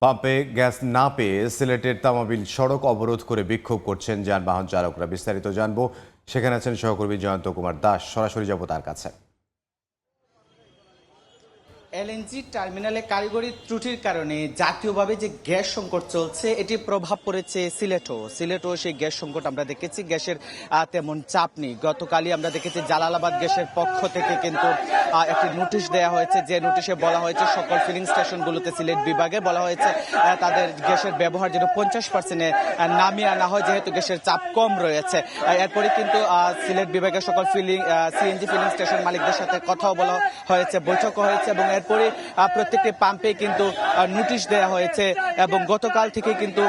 পাম্পে গ্যাস না পেয়ে সিলেটের তামাবিল সড়ক অবরোধ করে বিক্ষোভ করছেন যানবাহন চালকরা। বিস্তারিত জানবো, সেখানে আছেন সহকর্মী জয়ন্ত কুমার দাস। সরাসরি যাব তার কাছে। এলএনজি টার্মিনালে কারিগরি ত্রুটির কারণে জাতীয়ভাবে যে গ্যাস সংকট চলছে এটি প্রভাব পড়েছে সিলেটও সেই গ্যাস সংকট আমরা দেখেছি। গ্যাসের তেমন চাপ নেই। গতকালই আমরা দেখেছি জালালাবাদ গ্যাসের পক্ষ থেকে কিন্তু একটি নোটিশ দেওয়া হয়েছে, যে নোটিশে বলা হয়েছে সকল ফিলিং স্টেশনগুলোতে সিলেট বিভাগে বলা হয়েছে তাদের গ্যাসের ব্যবহার যেন 50% নামিয়ে আনা হয়, যেহেতু গ্যাসের চাপ কম রয়েছে। এরপরে কিন্তু সিলেট বিভাগের সকল সিএনজি ফিলিং স্টেশন মালিকদের সাথে কথাও বলা হয়েছে, বৈঠকও হয়েছে এবং এরপরে প্রত্যেকটি পাম্পে কিন্তু নোটিশ দেওয়া হয়েছে এবং গতকাল থেকে কিন্তু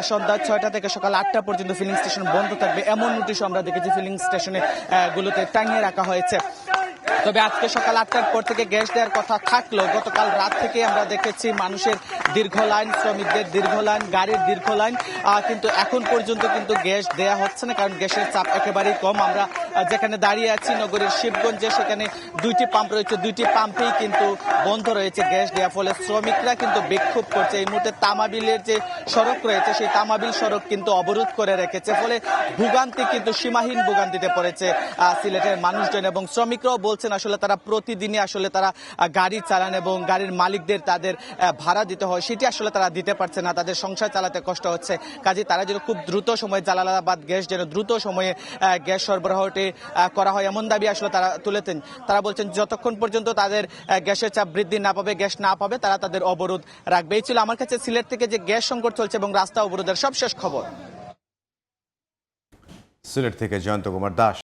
সন্ধ্যা 6টা থেকে সকাল 8টা পর্যন্ত ফিলিং স্টেশন বন্ধ থাকবে, এমন নোটিশও আমরা দেখেছি ফিলিং স্টেশনে গুলোতে টাঙিয়ে রাখা হয়েছে। তবে আজকে সকাল 8টার পর থেকে গ্যাস দেওয়ার কথা থাকলেও গতকাল রাত থেকে আমরা দেখেছি মানুষের দীর্ঘ লাইন, শ্রমিকদের দীর্ঘ লাইন, গাড়ির দীর্ঘ লাইন, কিন্তু এখন পর্যন্ত কিন্তু গ্যাস দেয়া হচ্ছে না, কারণ গ্যাসের চাপ একেবারেই কম। আমরা যেখানে দাঁড়িয়ে আছি নগরীর শিবগঞ্জে, সেখানে 2টি পাম্প রয়েছে, 2টি পাম্পেই কিন্তু বন্ধ রয়েছে গ্যাস দেওয়ার ফলে শ্রমিকরা কিন্তু বিক্ষোভ করছে। এই মুহূর্তে তামাবিলের যে সড়ক রয়েছে সেই তামাবিল সড়ক কিন্তু অবরোধ করে রেখেছে, ফলে ভোগান্তি কিন্তু সীমাহীন ভোগান্তিতে পড়েছে সিলেটের মানুষজন এবং শ্রমিকরাও বলছেন আসলে তারা প্রতিদিনই আসলে তারা গাড়ি চালান এবং গাড়ির মালিকদের তাদের ভাড়া দিতে হয়, সেটি আসলে তারা দিতে পারছে না, তাদের সংসার চালাতে কষ্ট হচ্ছে। কাজে তারা যেন খুব দ্রুত সময়ে জালালাবাদ গ্যাস যেন দ্রুত সময়ে গ্যাস সরবরাহটি করা হয় এমন দাবি আসলে তারা তুলেছেন। তারা বলছেন যতক্ষণ পর্যন্ত তাদের গ্যাসের চাপ বৃদ্ধি না পাবে, গ্যাস না পাবে, তারা তাদের অবরোধ রাখবে। এই ছিল আমার কাছে সিলেট থেকে যে গ্যাস সংকট চলছে এবং রাস্তা অবরোধের সবশেষ খবর। সিলেট থেকে জয়ন্ত কুমার দাস।